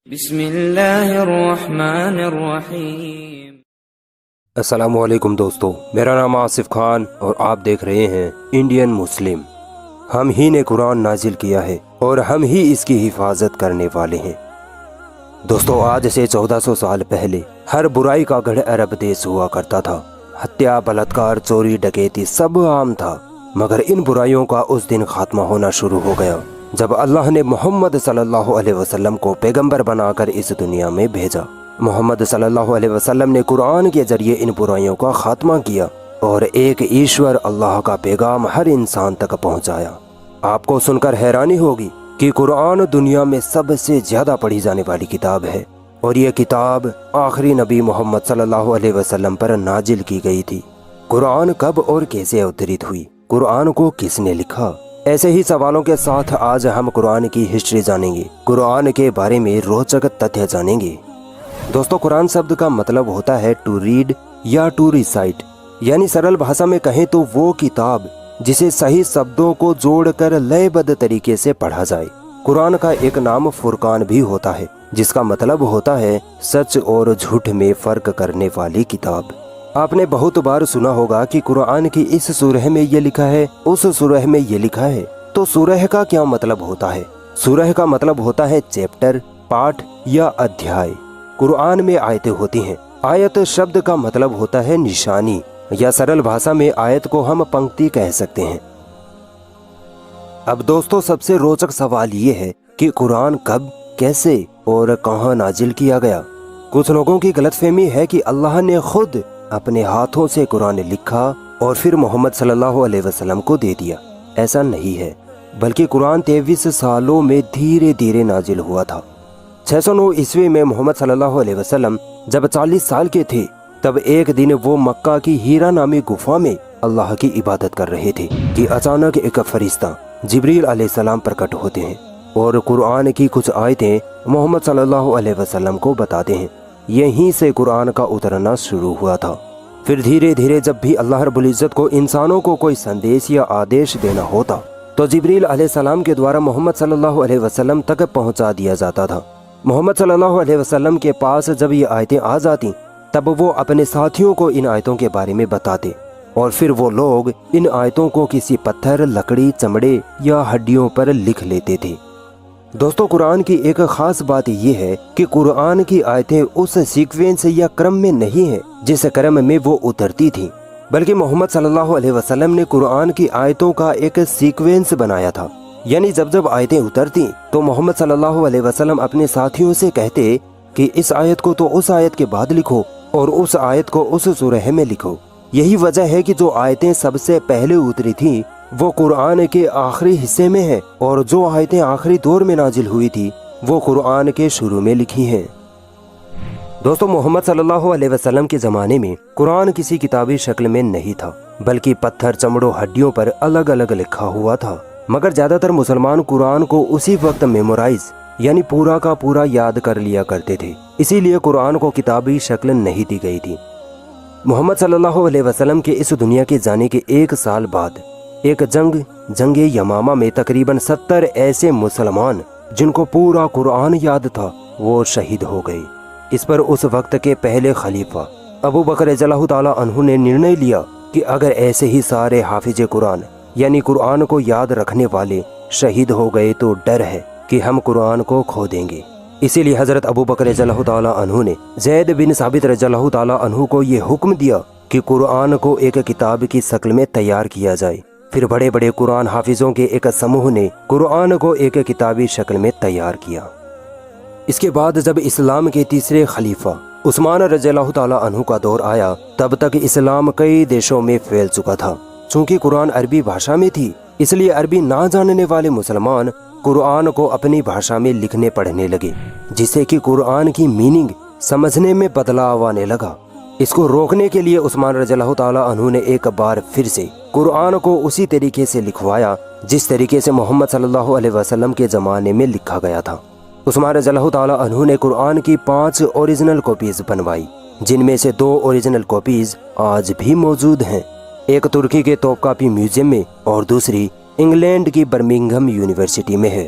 بسم اللہ الرحمن الرحیم۔ السلام علیکم دوستو، میرا نام آصف خان اور آپ دیکھ رہے ہیں انڈین مسلم۔ ہم ہی نے قرآن نازل کیا ہے اور ہم ہی اس کی حفاظت کرنے والے ہیں۔ دوستو، آج سے 1400 سال پہلے ہر برائی کا گڑھ عرب دیش ہوا کرتا تھا۔ ہتیا، بلاತ್ಕಾರ، چوری، ڈکیتی سب عام تھا، مگر ان برائیوں کا اس دن خاتمہ ہونا شروع ہو گیا جب اللہ نے محمد صلی اللہ علیہ وسلم کو پیغمبر بنا کر اس دنیا میں بھیجا۔ محمد صلی اللہ علیہ وسلم نے قرآن کے ذریعے ان برائیوں کا خاتمہ کیا اور ایک ایشور اللہ کا پیغام ہر انسان تک پہنچایا۔ آپ کو سن کر حیرانی ہوگی کہ قرآن دنیا میں سب سے زیادہ پڑھی جانے والی کتاب ہے، اور یہ کتاب آخری نبی محمد صلی اللہ علیہ وسلم پر نازل کی گئی تھی۔ قرآن کب اور کیسے اوترت ہوئی؟ قرآن کو کس نے لکھا؟ ایسے ہی سوالوں کے ساتھ آج ہم قرآن کی ہسٹری جانیں گے، قرآن کے بارے میں روچک تتھیہ جانیں گے۔ دوستو، قرآن شبد کا مطلب ہوتا ہے ٹو ریڈ یا ٹو ریسائٹ، یعنی سرل بھاشا میں کہیں تو وہ کتاب جسے صحیح شبدوں کو جوڑ کر لے بد طریقے سے پڑھا جائے۔ قرآن کا ایک نام فرقان بھی ہوتا ہے، جس کا مطلب ہوتا ہے سچ اور جھوٹ میں فرق کرنے والی کتاب۔ آپ نے بہت بار سنا ہوگا کہ قرآن کی اس سورہ میں یہ لکھا ہے، اس سورہ میں یہ لکھا ہے۔ تو سورہ کا کیا مطلب ہوتا ہے؟ سورہ کا مطلب ہوتا ہے چیپٹر، پارٹ یا ادھیائے۔ قرآن میں آیتیں ہوتی ہیں۔ آیت شبد کا مطلب ہوتا ہے نشانی، یا سرل بھاشا میں آیت کو ہم پنکتی کہہ سکتے ہیں۔ اب دوستو، سب سے روچک سوال یہ ہے کہ قرآن کب، کیسے اور کہاں نازل کیا گیا؟ کچھ لوگوں کی غلط فہمی ہے کہ اللہ نے خود اپنے ہاتھوں سے قرآن لکھا اور پھر محمد صلی اللہ علیہ وسلم کو دے دیا۔ ایسا نہیں ہے، بلکہ قرآن 23 سالوں میں دھیرے دھیرے نازل ہوا تھا۔ 609 عیسوی میں محمد صلی اللہ علیہ وسلم جب 40 سال کے تھے، تب ایک دن وہ مکہ کی ہیرا نامی گفا میں اللہ کی عبادت کر رہے تھے کہ اچانک ایک فرشتہ جبریل علیہ السلام پرکٹ ہوتے ہیں اور قرآن کی کچھ آیتیں محمد صلی اللہ علیہ وسلم کو بتاتے ہیں۔ یہیں سے قرآن کا اترنا شروع ہوا تھا۔ پھر دھیرے دھیرے جب بھی اللہ رب العزت کو انسانوں کو کوئی سندیش یا آدیش دینا ہوتا تو جبریل علیہ السلام کے دوارا محمد صلی اللہ علیہ وسلم تک پہنچا دیا جاتا تھا۔ محمد صلی اللہ علیہ وسلم کے پاس جب یہ آیتیں آ جاتی تب وہ اپنے ساتھیوں کو ان آیتوں کے بارے میں بتاتے، اور پھر وہ لوگ ان آیتوں کو کسی پتھر، لکڑی، چمڑے یا ہڈیوں پر لکھ لیتے تھے۔ دوستو، قرآن کی ایک خاص بات یہ ہے کہ قرآن کی آیتیں اس سیکوینس یا کرم میں نہیں ہیں جس کرم میں وہ اترتی تھیں، بلکہ محمد صلی اللہ علیہ وسلم نے قرآن کی آیتوں کا ایک سیکوینس بنایا تھا۔ یعنی جب جب آیتیں اترتی تو محمد صلی اللہ علیہ وسلم اپنے ساتھیوں سے کہتے کہ اس آیت کو تو اس آیت کے بعد لکھو اور اس آیت کو اس سورہ میں لکھو۔ یہی وجہ ہے کہ جو آیتیں سب سے پہلے اتری تھیں وہ قرآن کے آخری حصے میں ہیں، اور جو آیتیں آخری دور میں نازل ہوئی تھی وہ قرآن کے شروع میں لکھی ہیں۔ دوستو، محمد صلی اللہ علیہ وسلم کے زمانے میں قرآن کسی کتابی شکل میں نہیں تھا، بلکہ پتھر، چمڑوں، ہڈیوں پر الگ الگ لکھا ہوا تھا۔ مگر زیادہ تر مسلمان قرآن کو اسی وقت میمورائز یعنی پورا کا پورا یاد کر لیا کرتے تھے، اسی لیے قرآن کو کتابی شکل نہیں دی گئی تھی۔ محمد صلی اللہ علیہ وسلم کے اس دنیا کے جانے کے 1 سال بعد ایک جنگ یمامہ میں تقریباً 70 ایسے مسلمان جن کو پورا قرآن یاد تھا وہ شہید ہو گئے۔ اس پر اس وقت کے پہلے خلیفہ ابو بکر رضی اللہ تعالیٰ عنہ نے نرنے لیا کہ اگر ایسے ہی سارے حافظ قرآن یعنی قرآن کو یاد رکھنے والے شہید ہو گئے تو ڈر ہے کہ ہم قرآن کو کھو دیں گے۔ اسی لیے حضرت ابو بکر رضی اللہ تعالیٰ عنہ نے زید بن ثابت رضی اللہ تعالیٰ عنہ کو یہ حکم دیا کہ قرآن کو ایک کتاب کی شکل میں تیار کیا جائے۔ پھر بڑے بڑے قرآن حافظوں کے ایک سموہ نے قرآن کو ایک کتابی شکل میں تیار کیا۔ اس کے بعد جب اسلام کے تیسرے خلیفہ عثمان رضی اللہ تعالیٰ عنہ کا دور آیا تب تک اسلام کئی دیشوں میں پھیل چکا تھا۔ چونکہ قرآن عربی بھاشا میں تھی اس لیے عربی نہ جاننے والے مسلمان قرآن کو اپنی بھاشا میں لکھنے پڑھنے لگے، جس سے کہ قرآن کی میننگ سمجھنے میں بدلاؤ آنے لگا۔ اس کو روکنے کے لیے عثمان رضی اللہ تعالیٰ عنہ نے ایک بار پھر سے قرآن کو اسی طریقے سے لکھوایا جس طریقے سے محمد صلی اللہ علیہ وسلم کے زمانے میں لکھا گیا تھا۔ عثمان رضی اللہ تعالیٰ عنہ نے قرآن کی 5 اوریجنل کاپیز بنوائی، جن میں سے 2 اوریجنل کاپیز آج بھی موجود ہیں، ایک ترکی کے توپ کاپی میوزیم میں اور دوسری انگلینڈ کی برمنگھم یونیورسٹی میں ہے۔